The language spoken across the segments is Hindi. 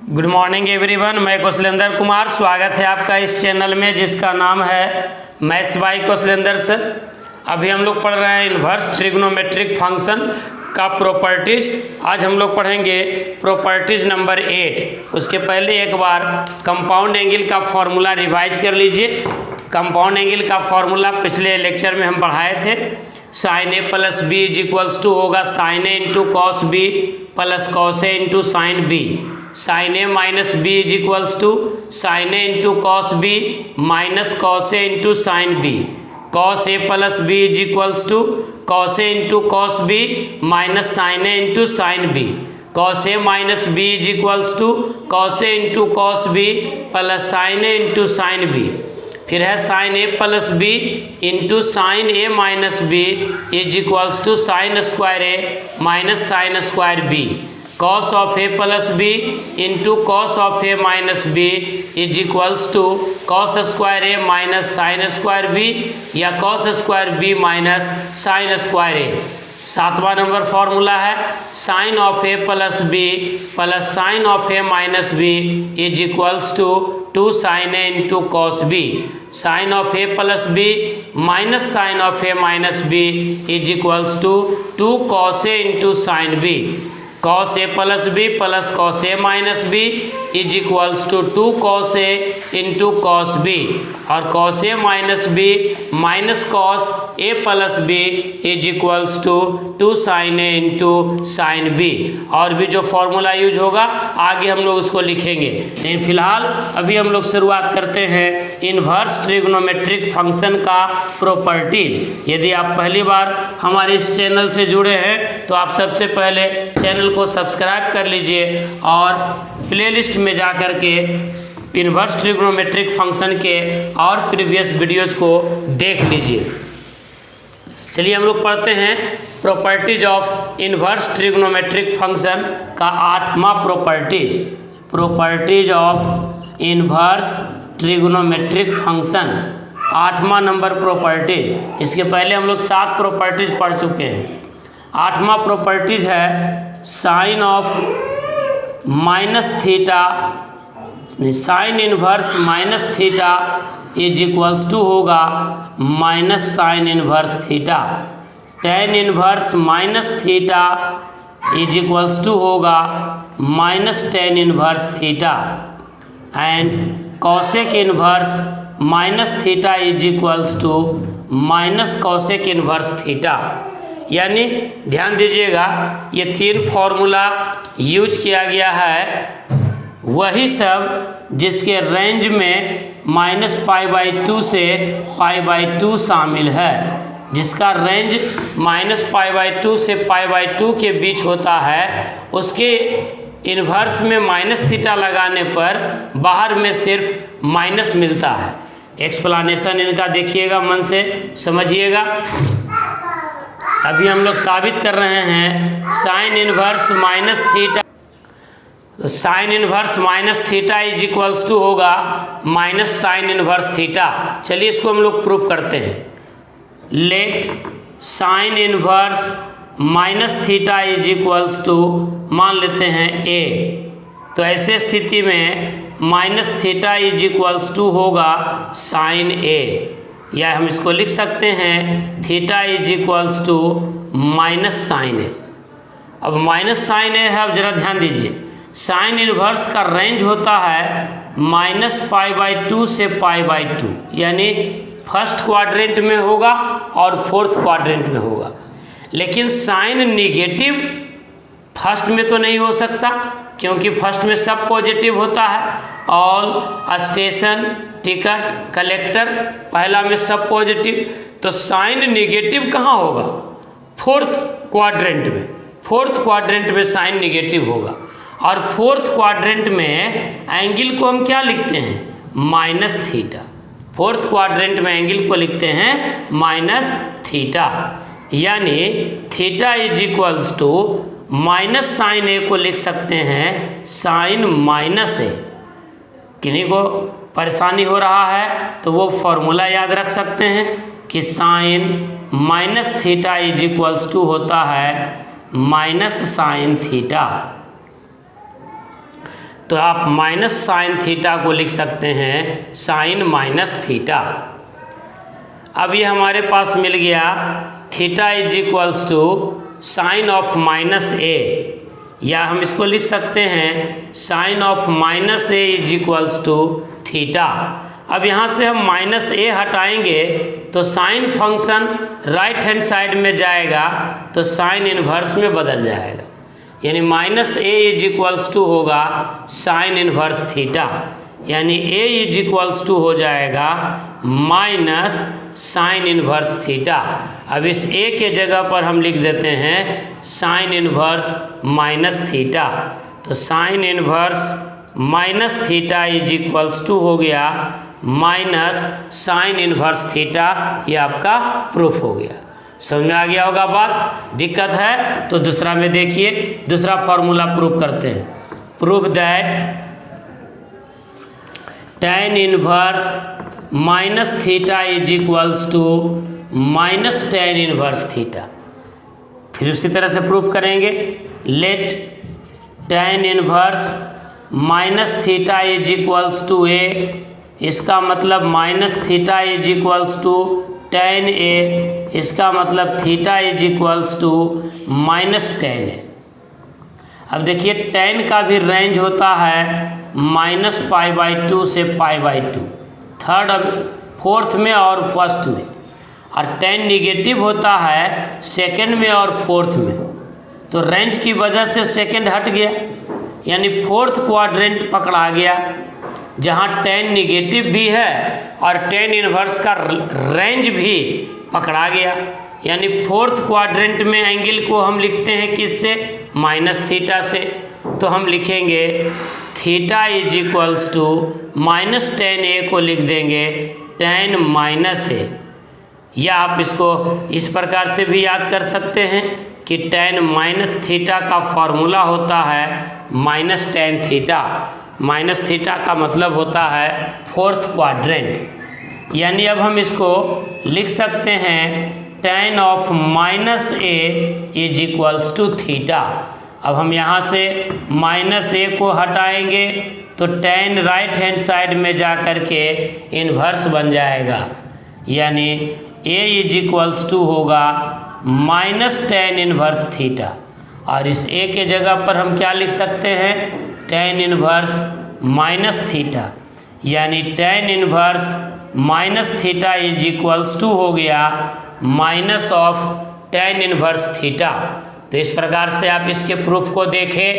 गुड मॉर्निंग एवरीवन, मैं कौशलेंद्र कुमार। स्वागत है आपका इस चैनल में जिसका नाम है मैथ्स बाय कौशलेंद्र सर। अभी हम लोग पढ़ रहे हैं इन्वर्स ट्रिग्नोमेट्रिक फंक्शन का प्रॉपर्टीज। आज हम लोग पढ़ेंगे प्रॉपर्टीज नंबर 8। उसके पहले एक बार कंपाउंड एंगल का फॉर्मूला रिवाइज कर लीजिए। कंपाउंड एंगल का फॉर्मूला पिछले लेक्चर में हम पढ़ाए थे। Sine A plus B is equals to होगा sine A into cos B plus cos A into sine B. Sine A minus B is equals to sine A into cos B minus cos A into sine B. Cos A plus B is equals to cos A into cos B minus sine A into sine B. Cos A minus B is equals to cos A into cos B plus sine A into sine B. फिर है sine A plus B into sine A minus B is equals to sine square A minus sine square B. Cos of A plus B into cos of A minus B is equals to cos square A minus sine square B या cos square B minus sine square A. 7वां नंबर फॉर्मूला है sine of A plus B plus sine of A minus B is equals to sine A into cos B. Sine of A plus B minus sine of A minus B is equals to cos A into sine B. Cos A plus B plus cos A minus B is equals to cos A into cos B और cos A minus B minus cos A plus B is equals to sine A into sine B. और भी जो फॉर्मूला यूज होगा आगे हम लोग उसको लिखेंगे, लेकिन फिलहाल अभी हम लोग शुरुआत करते हैं इन्वर्स ट्रिग्नोमेट्रिक फंक्शन का प्रॉपर्टीज। यदि आप पहली बार हमारे इस चैनल से जुड़े हैं तो आप सबसे पहले चैनल को सब्सक्राइब कर लीजिए और प्लेलिस्ट में जा कर के इन्वर्स ट्रिग्नोमेट्रिक फंक्शन के और प्रीवियस वीडियोज़ को देख लीजिए। चलिए हम लोग पढ़ते हैं properties of inverse trigonometric function का 8वां properties. Properties of inverse trigonometric function 8वां नंबर प्रॉपर्टीज। इसके पहले हम लोग 7 प्रॉपर्टीज पढ़ चुके हैं। 8वां प्रॉपर्टीज है sine of minus theta sine inverse minus theta is equals to होगा minus sine inverse theta. Tan inverse minus theta is equals to होगा minus tan inverse theta and cosec inverse minus theta is equals to minus cosec inverse theta. यानी ध्यान दीजिएगा ये 3 फॉर्मूला यूज किया गया है, वही सब जिसके रेंज में -π/2 से π/2 शामिल है। जिसका रेंज -π/2 से π/2 के बीच होता है उसके इन्वर्स में माइनस थीटा लगाने पर बाहर में सिर्फ माइनस मिलता है। एक्सप्लेनेशन इनका देखिएगा, मन से समझिएगा। अभी हम लोग साबित कर रहे हैं साइन इन्वर्स माइनस थीटा, तो sine inverse minus theta is equals to होगा माइनस साइन इन्वर्स थीटा। चलिए इसको हम लोग प्रूफ करते हैं। Let sine inverse minus theta is equals to मान लेते हैं ए, तो ऐसे स्थिति में minus theta is equals to होगा साइन ए, या हम इसको लिख सकते हैं theta is equals to minus sine A. अब माइनस साइन ए है, अब जरा ध्यान दीजिए साइन इन्वर्स का रेंज होता है -π/2 से π/2, यानी फर्स्ट क्वाड्रेंट में होगा और फोर्थ क्वाड्रेंट में होगा। लेकिन साइन निगेटिव फर्स्ट में तो नहीं हो सकता क्योंकि फर्स्ट में सब पॉजिटिव होता है। ऑल, स्टेशन, टिकट, कलेक्टर, पहला में सब पॉजिटिव, तो साइन निगेटिव कहाँ होगा? फोर्थ क्वाड्रेंट में। फोर्थ क्वाड्रेंट में साइन निगेटिव होगा और फोर्थ क्वाड्रेंट में एंगल को हम क्या लिखते हैं? Minus theta. फोर्थ क्वाड्रेंट में एंगल को लिखते हैं माइनस थीटा, यानी theta is equals to minus sine A को लिख सकते हैं साइन माइनस ए। किन्हीं को परेशानी हो रहा है तो वो फॉर्मूला याद रख सकते हैं कि sine minus theta is equals to होता है माइनस साइन थीटा। तो आप माइनस साइन थीटा को लिख सकते हैं साइन माइनस थीटा। अब ये हमारे पास मिल गया theta is equals to sine of minus A, या हम इसको लिख सकते हैं sine of minus A is equals to theta. अब यहाँ से हम माइनस ए हटाएंगे तो sine function right hand side में जाएगा तो साइन इन्वर्स में बदल जाएगा, यानी minus A is equals to होगा साइन इन्वर्स थीटा, यानी ए इज इक्वल्स टू हो जाएगा माइनस साइन इन्वर्स थीटा। अब इस ए के जगह पर हम लिख देते हैं साइन इन्वर्स माइनस थीटा, तो sine inverse minus theta is equals to हो गया माइनस साइन इन्वर्स थीटा। ये आपका प्रूफ हो गया। समझ में आ गया होगा बात? दिक्कत है तो दूसरा में देखिए, दूसरा फॉर्मूला प्रूफ करते हैं। Proof that tan inverse minus theta is equals to minus tan inverse theta. फिर उसी तरह से प्रूफ करेंगे, let tan inverse minus theta is equals to A, इसका मतलब minus theta is equals to tan A, इसका मतलब theta is equals to minus tan A. अब देखिए tan का भी रेंज होता है -π/2 से π/2, थर्ड फोर्थ में और फर्स्ट में, और tan निगेटिव होता है सेकंड में और फोर्थ में, तो रेंज की वजह से सेकंड हट गया, यानी फोर्थ क्वाड्रेंट पकड़ा गया जहाँ tan निगेटिव भी है और tan इन्वर्स का रेंज भी पकड़ा गया, यानी फोर्थ क्वाड्रेंट में एंगल को हम लिखते हैं किससे? माइनस थीटा से। तो हम लिखेंगे theta is equals to minus tan A को लिख देंगे tan माइनस ए, या आप इसको इस प्रकार से भी याद कर सकते हैं कि tan माइनस थीटा का फॉर्मूला होता है minus tan theta. Minus theta का मतलब होता है फोर्थ क्वाड्रेंट, यानी अब हम इसको लिख सकते हैं tan of minus A is equals to theta. अब हम यहाँ से माइनस ए को हटाएंगे तो tan राइट हैंड साइड में जा कर के इन्वर्स बन जाएगा, यानी a इज इक्वल्स टू होगा माइनस tan इन्वर्स थीटा, और इस a के जगह पर हम क्या लिख सकते हैं? tan इन्वर्स माइनस थीटा, यानी tan inverse minus theta is equals to हो गया minus of tan inverse theta. तो इस प्रकार से आप इसके प्रूफ को देखें।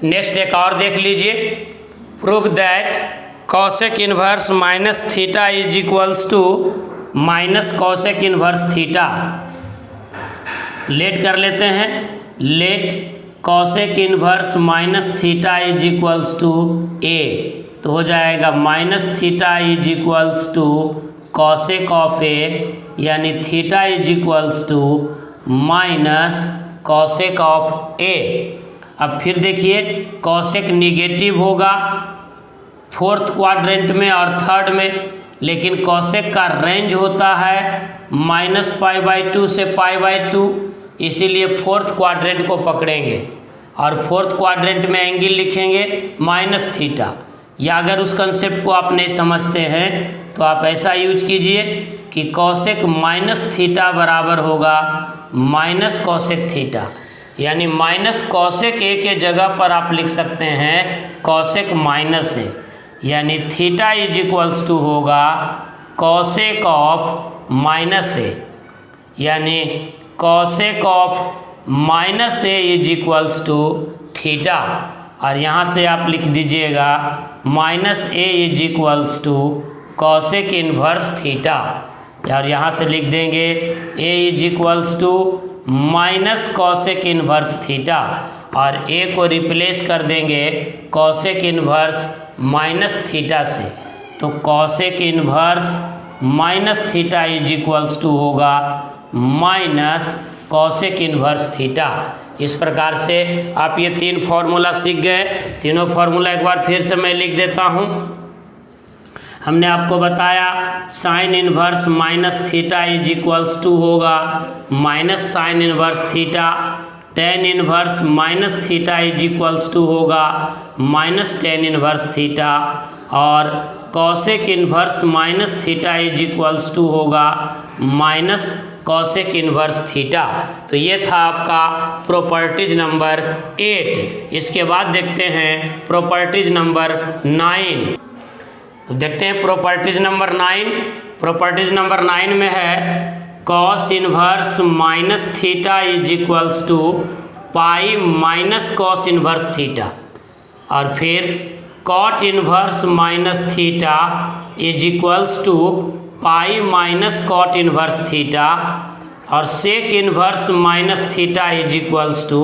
नेक्स्ट एक और देख लीजिए, proof that cosec inverse minus theta is equals to minus cosec inverse theta. Let कर लेते हैं, let cosec inverse minus theta is equals to A, तो हो जाएगा minus theta is equals to cosec of A, यानी theta is equals to minus cosec of A. अब फिर देखिए कॉसेक निगेटिव होगा फोर्थ क्वाड्रेंट में और थर्ड में, लेकिन कॉसेक का रेंज होता है -π/2 से π/2, इसीलिए फोर्थ क्वाड्रेंट को पकड़ेंगे और फोर्थ क्वाड्रेंट में एंगल लिखेंगे माइनस थीटा। या अगर उस कंसेप्ट को आप नहीं समझते हैं तो आप ऐसा यूज कीजिए कि कॉसेक माइनस थीटा बराबर होगा माइनस कॉसेक थीटा, यानी माइनस कॉसेक ए के जगह पर आप लिख सकते हैं कॉसेक माइनस ए, यानी थीटा इज इक्वल्स टू होगा कॉसेक ऑफ माइनस ए, यानी cosec of minus A is equals to theta. और यहाँ से आप लिख दीजिएगा minus A is equals to cosec inverse theta, और यहाँ से लिख देंगे A is equals to minus cosec inverse theta, और ए को रिप्लेस कर देंगे कॉसेक इन्वर्स माइनस थीटा से, तो cosec inverse minus theta is equals to होगा माइनस कॉसेक इन्वर्स थीटा। इस प्रकार से आप ये तीन फार्मूला सीख गए। तीनों फार्मूला एक बार फिर से मैं लिख देता हूँ। हमने आपको बताया sine inverse minus theta is equals to होगा minus sine inverse theta, tan inverse minus theta is equals to होगा माइनस tan इनवर्स थीटा, और cosec inverse minus theta is equals to होगा माइनस कॉसेक इनवर्स थीटा। तो ये था आपका प्रॉपर्टीज नंबर 8। इसके बाद देखते हैं प्रॉपर्टीज नंबर 9। देखते हैं प्रॉपर्टीज नंबर 9। प्रॉपर्टीज नंबर 9 में है cos inverse minus theta is equals to pi minus cos inverse theta, और फिर cot inverse minus theta is equals to pi minus cot inverse theta, और sec inverse minus theta is equals to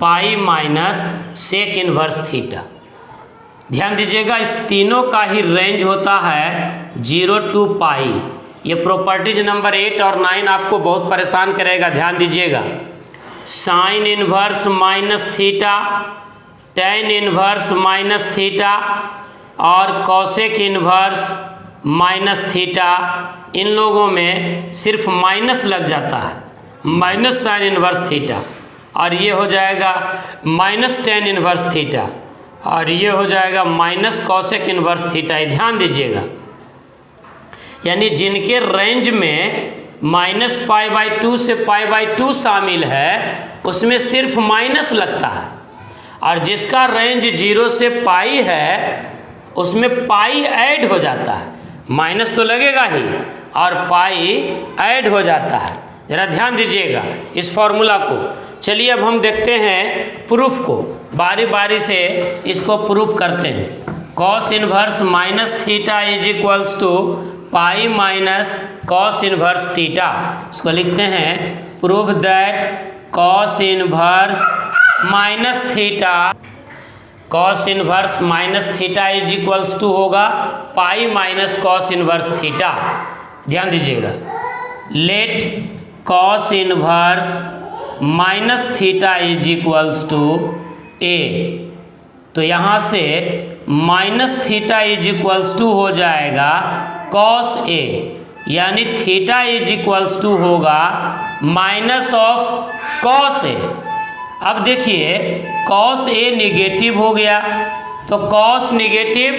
pi minus sec inverse theta. ध्यान दीजिएगा, इस तीनों का ही रेंज होता है 0 टू पाई। ये प्रॉपर्टीज नंबर 8 और 9 आपको बहुत परेशान करेगा, ध्यान दीजिएगा। Sign inverse minus theta, tan inverse minus theta और कॉसेक इनवर्स माइनस थीटा, इन लोगों में सिर्फ माइनस लग जाता है, माइनस साइन इनवर्स थीटा, और ये हो जाएगा माइनस टेन इनवर्स थीटा, और ये हो जाएगा माइनस कॉसेक इनवर्स थीटा। ध्यान दीजिएगा, यानी जिनके रेंज में माइनस π/2 से π/2 शामिल है उसमें सिर्फ माइनस लगता है, और जिसका रेंज 0 से पाई है उसमें पाई ऐड हो जाता है। माइनस तो लगेगा ही और पाई ऐड हो जाता है। ज़रा ध्यान दीजिएगा इस फॉर्मूला को। चलिए अब हम देखते हैं प्रूफ को, बारी बारी से इसको प्रूफ करते हैं। Cos inverse minus theta is equals to pi minus cos inverse theta. इसको लिखते हैं prove that cos inverse minus theta, cos inverse minus theta is equals to होगा pi minus cos inverse theta. ध्यान दीजिएगा, let cos inverse minus theta is equals to A. तो यहाँ से minus theta is equals to हो जाएगा कॉस ए, यानी थीटा इज इक्वल्स टू होगा माइनस ऑफ कॉस ए। अब देखिए कॉस ए निगेटिव हो गया, तो कॉस निगेटिव,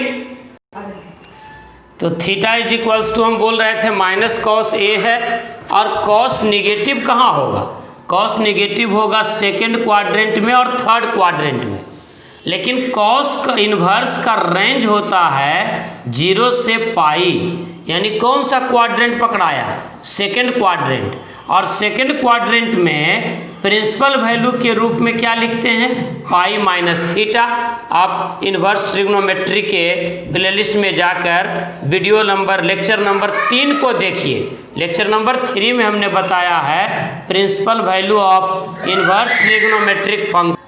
तो थीटा इज इक्वल्स टू हम बोल रहे थे माइनस कॉस ए है, और कॉस निगेटिव कहाँ होगा? कॉस निगेटिव होगा सेकेंड क्वाड्रेंट में और थर्ड क्वाड्रेंट में, लेकिन कॉस का इन्वर्स का रेंज होता है 0 से पाई, यानी कौन सा क्वाड्रेंट पकड़ाया? Second quadrant. और सेकेंड क्वाड्रेंट में प्रिंसिपल वैल्यू के रूप में क्या लिखते हैं? Pi minus theta. आप इन्वर्स ट्रिग्नोमेट्री के प्लेलिस्ट में जाकर वीडियो नंबर लेक्चर नंबर 3 को देखिए। लेक्चर नंबर 3 में हमने बताया है principal value of inverse trigonometric function,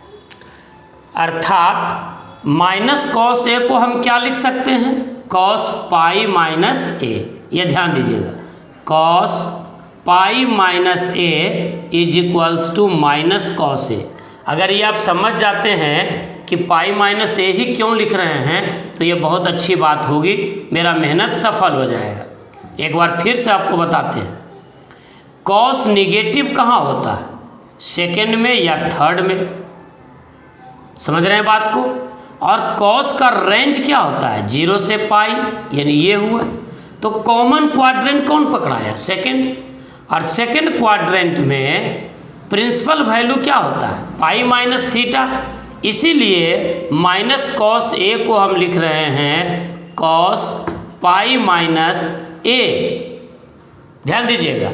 अर्थात माइनस कॉस ए को हम क्या लिख सकते हैं? Cos pi minus A. ये ध्यान दीजिएगा, cos pi minus A is equals to minus cos A. अगर ये आप समझ जाते हैं कि पाई माइनस ए ही क्यों लिख रहे हैं तो ये बहुत अच्छी बात होगी, मेरा मेहनत सफल हो जाएगा। एक बार फिर से आपको बताते हैं, कॉस निगेटिव कहाँ होता है? सेकेंड में या थर्ड में। समझ रहे हैं बात को? और कॉस का रेंज क्या होता है? 0 से पाई, यानी ये हुआ। तो कॉमन क्वाड्रेंट कौन पकड़ाया? सेकेंड। और सेकेंड क्वाड्रेंट में प्रिंसिपल वैल्यू क्या होता है? Pi minus theta. इसीलिए माइनस कॉस ए को हम लिख रहे हैं कॉस पाई माइनस ए। ध्यान दीजिएगा,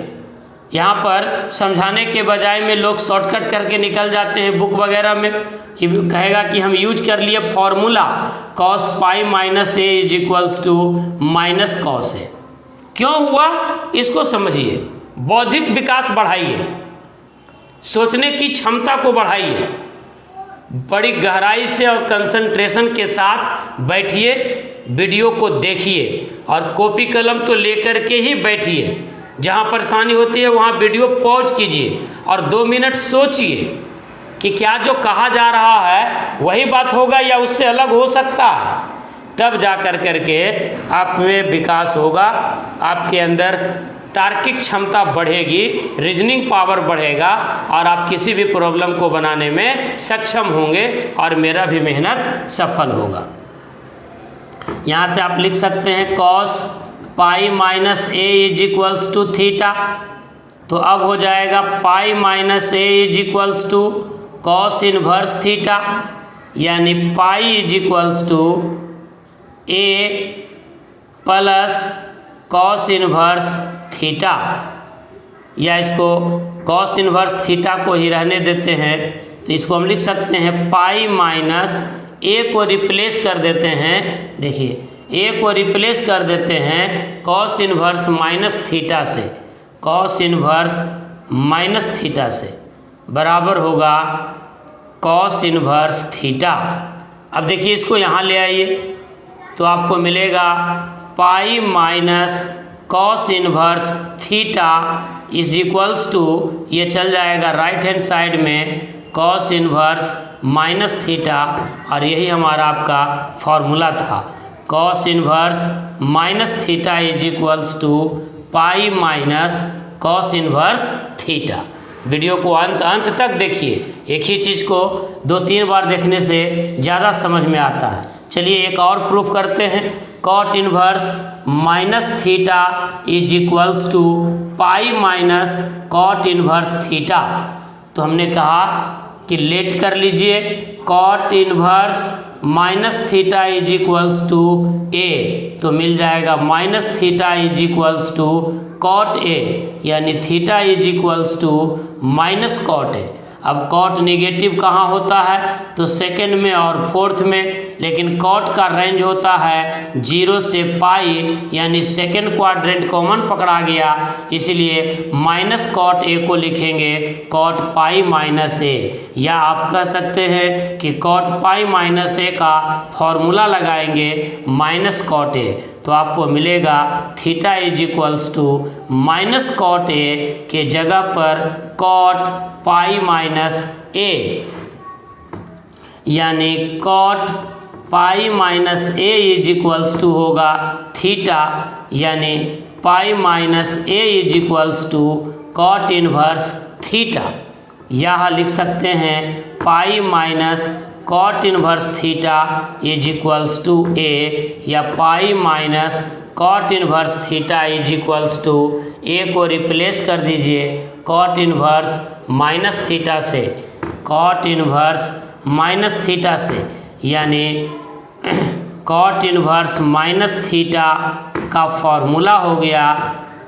यहाँ पर समझाने के बजाय में लोग शॉर्टकट करके निकल जाते हैं बुक वगैरह में, कि कहेगा कि हम यूज कर लिए formula cos pi minus A is equals to minus cos A. क्यों हुआ इसको समझिए, बौद्धिक विकास बढ़ाइए, सोचने की क्षमता को बढ़ाइए, बड़ी गहराई से और कंसंट्रेशन के साथ बैठिए, वीडियो को देखिए और कॉपी कलम तो लेकर के ही बैठिए। जहाँ परेशानी होती है वहाँ वीडियो पॉज कीजिए और 2 मिनट सोचिए कि क्या जो कहा जा रहा है वही बात होगा या उससे अलग हो सकता है। तब जा कर के आप में विकास होगा, आपके अंदर तार्किक क्षमता बढ़ेगी, रीजनिंग पावर बढ़ेगा और आप किसी भी प्रॉब्लम को बनाने में सक्षम होंगे और मेरा भी मेहनत सफल होगा। यहाँ से आप लिख सकते हैं cos pi minus A is equals to theta, तो अब हो जाएगा pi minus A is equals to cos inverse theta, यानी pi is equals to A plus cos inverse theta, या इसको कॉस इनवर्स थीटा को ही रहने देते हैं, तो इसको हम लिख सकते हैं पाई माइनस ए को रिप्लेस कर देते हैं, देखिए ए को रिप्लेस कर देते हैं कॉस इनवर्स माइनस थीटा से, कॉस इनवर्स माइनस थीटा से बराबर होगा कॉस इनवर्स थीटा। अब देखिए इसको यहाँ ले आइए तो आपको मिलेगा pi minus cos inverse theta is equals to, ये चल जाएगा राइट हैंड साइड में कॉस इनवर्स माइनस थीटा, और यही हमारा आपका फॉर्मूला था, cos inverse minus theta is equals to pi minus cos inverse theta. Video को अंत तक देखिए, एक ही चीज़ को 2-3 बार देखने से ज़्यादा समझ में आता है। चलिए एक और प्रूफ करते हैं, cot inverse minus theta is equals to pi minus cot inverse theta. तो हमने कहा कि लेट कर लीजिए, cot inverse minus theta is equals to A, तो मिल जाएगा minus theta is equals to cot A, यानी theta is equals to minus cot A. अब कॉट निगेटिव कहाँ होता है, तो सेकंड में और फोर्थ में, लेकिन कॉट का रेंज होता है 0 से पाई, यानी सेकंड क्वाड्रेंट कॉमन पकड़ा गया, इसलिए माइनस कॉट ए को लिखेंगे कॉट पाई माइनस ए, या आप कह सकते हैं कि कॉट पाई माइनस ए का फॉर्मूला लगाएंगे माइनस कॉट ए, तो आपको मिलेगा theta is equals to minus cot A के जगह पर कॉट पाई माइनस ए, यानी cot pi minus A is equals to होगा थीटा, यानी pi minus A is equals to cot inverse theta. यहाँ लिख सकते हैं pi minus cot inverse theta is equals to A, या pi minus cot inverse theta is equals to A को रिप्लेस कर दीजिए कॉट इनवर्स माइनस थीटा से, कॉट इनवर्स माइनस थीटा से, यानी कॉट इनवर्स माइनस थीटा का फॉर्मूला हो गया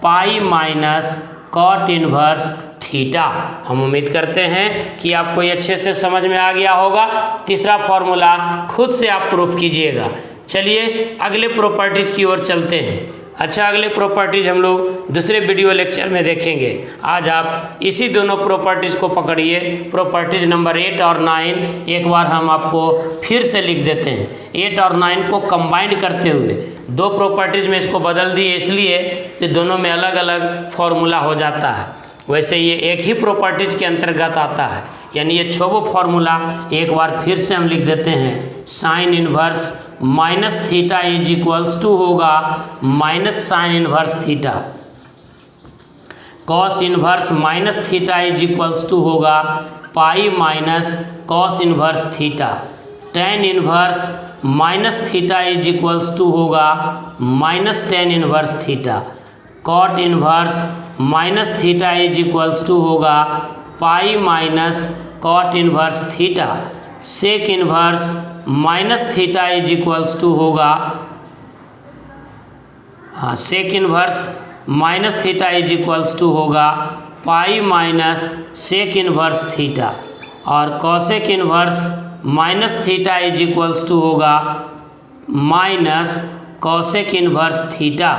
pi minus cot inverse theta. हम उम्मीद करते हैं कि आपको ये अच्छे से समझ में आ गया होगा। तीसरा फॉर्मूला खुद से आप प्रूफ कीजिएगा। चलिए अगले प्रॉपर्टीज की ओर चलते हैं। अच्छा, अगले प्रॉपर्टीज हम लोग दूसरे वीडियो लेक्चर में देखेंगे। आज आप इसी दोनों प्रॉपर्टीज को पकड़िए, प्रॉपर्टीज नंबर 8 और 9। एक बार हम आपको फिर से लिख देते हैं, 8 और 9 को कंबाइंड करते हुए दो प्रॉपर्टीज में इसको बदल दिए, इसलिए कि दोनों में अलग अलग फॉर्मूला हो जाता है। वैसे ये एक ही प्रॉपर्टीज के अंतर्गत आता है, यानी ये छोबो फॉर्मूला एक बार फिर से हम लिख देते हैं। Sine inverse minus theta is equals to होगा minus sine inverse theta, cos inverse minus theta is equals to होगा pi minus cos inverse theta, tan inverse minus theta is equals to होगा minus tan inverse theta, cot inverse minus theta is equals to होगा pi minus cot inverse theta, sec inverse minus theta is equals to होगा, sec inverse minus theta is equals to होगा pi minus sec inverse theta, और cosec inverse minus theta is equals to होगा माइनस कॉसेक इनवर्स थीटा।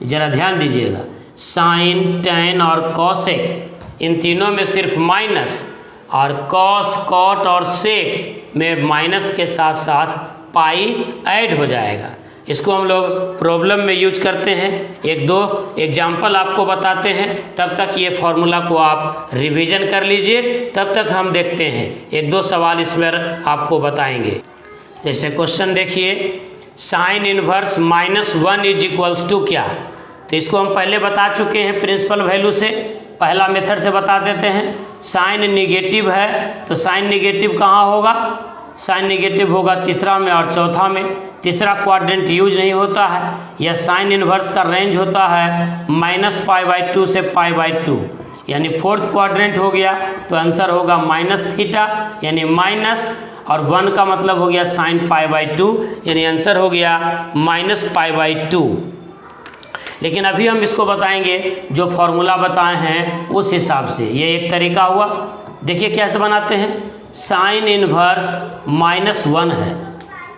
ज़रा ध्यान दीजिएगा, साइन, टेन और कॉसेक इन तीनों में सिर्फ माइनस, और कॉस, कॉट और सेक में माइनस के साथ साथ पाई ऐड हो जाएगा। इसको हम लोग प्रॉब्लम में यूज करते हैं। एक दो एग्जाम्पल आपको बताते हैं, तब तक ये फॉर्मूला को आप रिवीजन कर लीजिए। तब तक हम देखते हैं एक दो सवाल इसमें आपको बताएंगे। जैसे क्वेश्चन देखिए, sine inverse -1 is equals to क्या? तो इसको हम पहले बता चुके हैं प्रिंसिपल वैल्यू से। पहला मेथड से बता देते हैं। साइन निगेटिव है तो साइन निगेटिव कहाँ होगा? साइन निगेटिव होगा तीसरा में और चौथा में। तीसरा क्वाड्रेंट यूज नहीं होता है। यह साइन इन्वर्स का रेंज होता है -π/2 से π/2, यानी फोर्थ क्वाड्रेंट हो गया तो आंसर होगा -θ, यानी माइनस, और 1 का मतलब हो गया साइन π/2, यानी आंसर हो गया -π/2। लेकिन अभी हम इसको बताएंगे जो फॉर्मूला बताए हैं उस हिसाब से। ये एक तरीका हुआ। देखिए कैसे बनाते हैं। साइन इन्वर्स -1 है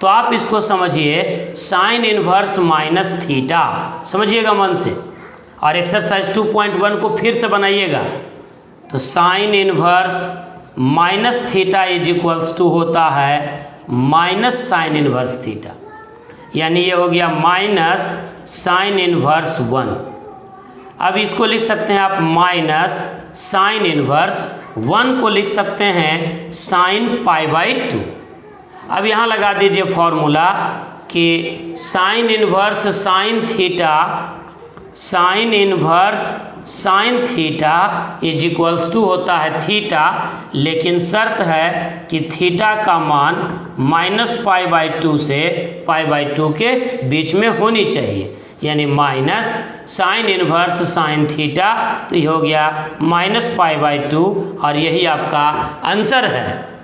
तो आप इसको समझिए साइन इन्वर्स -θ, समझिएगा मन से। और एक्सरसाइज 2.1 को फिर से बनाइएगा। तो साइन इन्वर्स -θ = होता है माइनस साइन इन्वर्स थीटा, यानी ये हो गया माइनस साइन इन्वर्स 1। अब इसको लिख सकते हैं आप माइनस साइन इन्वर्स 1 को लिख सकते हैं साइन π/2। अब यहाँ लगा दीजिए फॉर्मूला कि sign inverse sine theta, sine inverse sine theta = होता है थीटा, लेकिन शर्त है कि थीटा का मान -π/2 से π/2 के बीच में होनी चाहिए, यानी minus sine inverse sine theta, तो ये हो गया -π/2 और यही आपका आंसर है।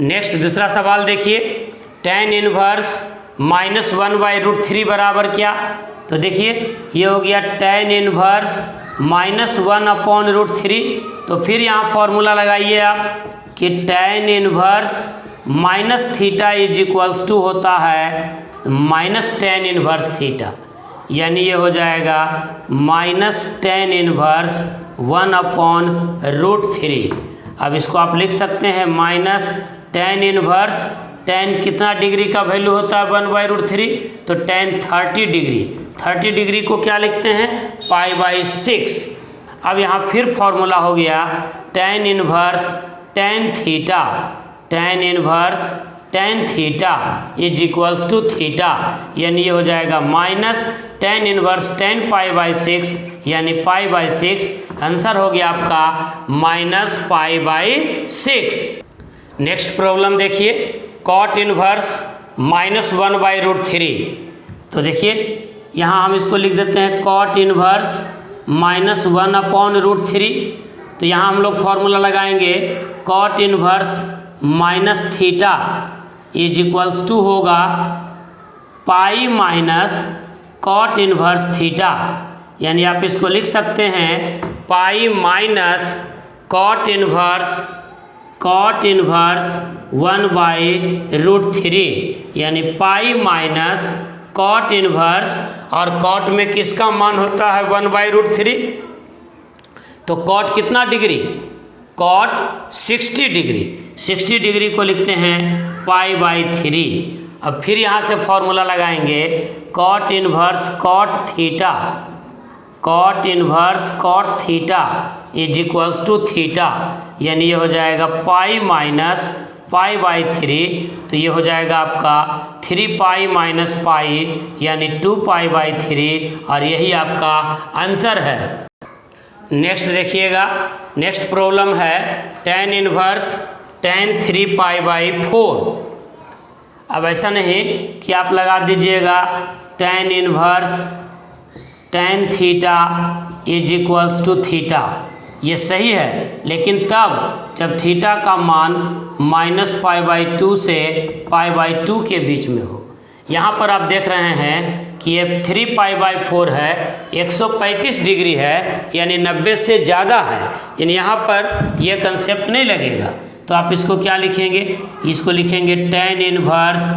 नेक्स्ट दूसरा सवाल देखिए। tan इन्वर्स -1/√3 बराबर क्या? तो देखिए ये हो गया tan इन्वर्स -1/√3। तो फिर यहाँ फॉर्मूला लगाइए आप कि tan इन्वर्स -θ = होता है -tan इन्वर्स थीटा, यानी ये हो जाएगा -tan इन्वर्स 1/√3। अब इसको आप लिख सकते हैं -tan इन्वर्स, tan कितना डिग्री का वैल्यू होता है 1/√3, तो tan 30 डिग्री। 30 डिग्री को क्या लिखते हैं? π/6। अब यहाँ फिर फॉर्मूला हो गया tan inverse tan theta, tan inverse tan theta = theta, यानी ये हो जाएगा माइनस tan इन्वर्स tan π/6, यानी π/6। आंसर हो गया आपका -π/6। नेक्स्ट प्रॉब्लम देखिए। cot inverse -1/√3। तो देखिए यहाँ हम इसको लिख देते हैं cot इन्वर्स -1/√3। तो यहाँ हम लोग फॉर्मूला लगाएंगे cot इन्वर्स -θ = होगा pi minus cot inverse theta, यानी आप इसको लिख सकते हैं पाई माइनस cot इन्वर्स 1/√3, यानी पाई माइनस cot इन्वर्स, और cot में किसका मान होता है 1/√3, तो cot कितना डिग्री? cot 60 degree. 60 डिग्री को लिखते हैं π/3। अब फिर यहाँ से फॉर्मूला लगाएंगे cot inverse cot theta, cot inverse cot theta = theta, यानी ये हो जाएगा पाई माइनस π/3। तो ये हो जाएगा आपका 3π - π, यानी 2π/3, और यही आपका आंसर है। नेक्स्ट देखिएगा। नेक्स्ट प्रॉब्लम है tan इन्वर्स tan 3π/4। अब ऐसा नहीं कि आप लगा दीजिएगा tan inverse tan theta = theta, ये सही है, लेकिन तब जब थीटा का मान -π/2 से π/2 के बीच में हो। यहाँ पर आप देख रहे हैं कि ये 3π/4 है, 135 डिग्री है, यानी 90 से ज़्यादा है, यानी यहाँ पर ये कंसेप्ट नहीं लगेगा। तो आप इसको क्या लिखेंगे? इसको लिखेंगे tan इन्वर्स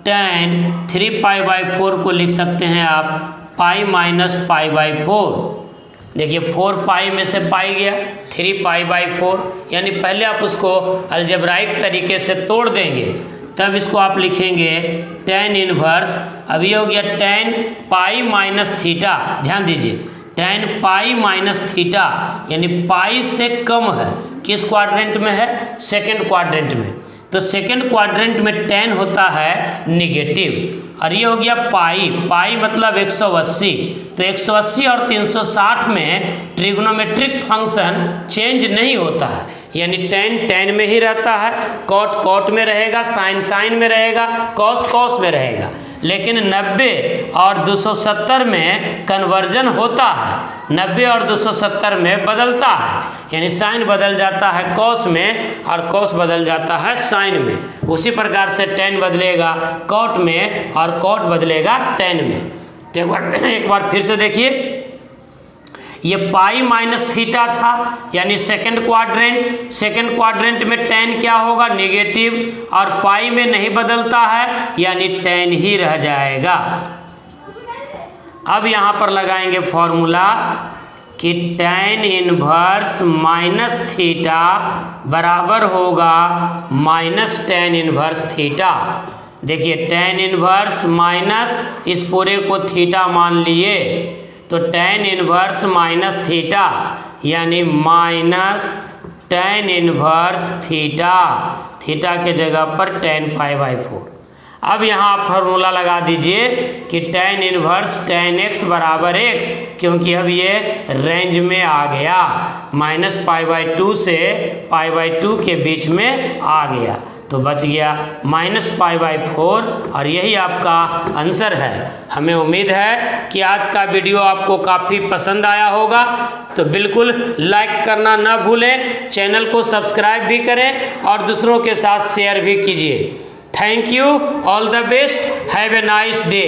tan 3π/4 को लिख सकते हैं आप पाई माइनस π/4। देखिए 4π में से पाई गया 3π/4, यानी पहले आप उसको अलजेब्राइक तरीके से तोड़ देंगे, तब इसको आप लिखेंगे tan इन्वर्स। अब ये हो गया tan π - थीटा, ध्यान दीजिए tan π - थीटा, यानी पाई से कम है, किस क्वाड्रेंट में है? सेकंड क्वाड्रेंट में। तो सेकेंड क्वाड्रेंट में tan होता है निगेटिव। और ये हो गया पाई, पाई मतलब 180। तो 180 और 360 में ट्रिग्नोमेट्रिक फंक्शन चेंज नहीं होता है, यानी tan tan में ही रहता है, cot cot में रहेगा, sin sin में रहेगा, cos cos में रहेगा। लेकिन 90 और 270 में कन्वर्जन होता है, 90 और 270 में बदलता है, यानी साइन बदल जाता है कॉस में और कॉस बदल जाता है साइन में। उसी प्रकार से tan बदलेगा कॉट में और कॉट बदलेगा tan में। तो एक बार फिर से देखिए, ये पाई माइनस थीटा था, यानी सेकंड क्वाड्रेंट में tan क्या होगा निगेटिव, और पाई में नहीं बदलता है, यानी tan ही रह जाएगा। अब यहाँ पर लगाएंगे फॉर्मूला कि tan इनवर्स माइनस थीटा बराबर होगा माइनस tan इनवर्स थीटा। देखिए tan इनवर्स माइनस इस पूरे को थीटा मान लिए, तो tan इनवर्स माइनस थीटा यानी minus tan inverse theta, theta के जगह पर tan π/4। अब यहाँ आप फार्मूला लगा दीजिए कि tan इनवर्स tan x बराबर x, क्योंकि अब ये रेंज में आ गया, माइनस π/2 से π/2 के बीच में आ गया, तो बच गया माइनस π/4। और यही आपका आंसर है। हमें उम्मीद है कि आज का वीडियो आपको काफ़ी पसंद आया होगा, तो बिल्कुल लाइक करना ना भूलें, चैनल को सब्सक्राइब भी करें और दूसरों के साथ शेयर भी कीजिए। Thank you, all the best, have a nice day.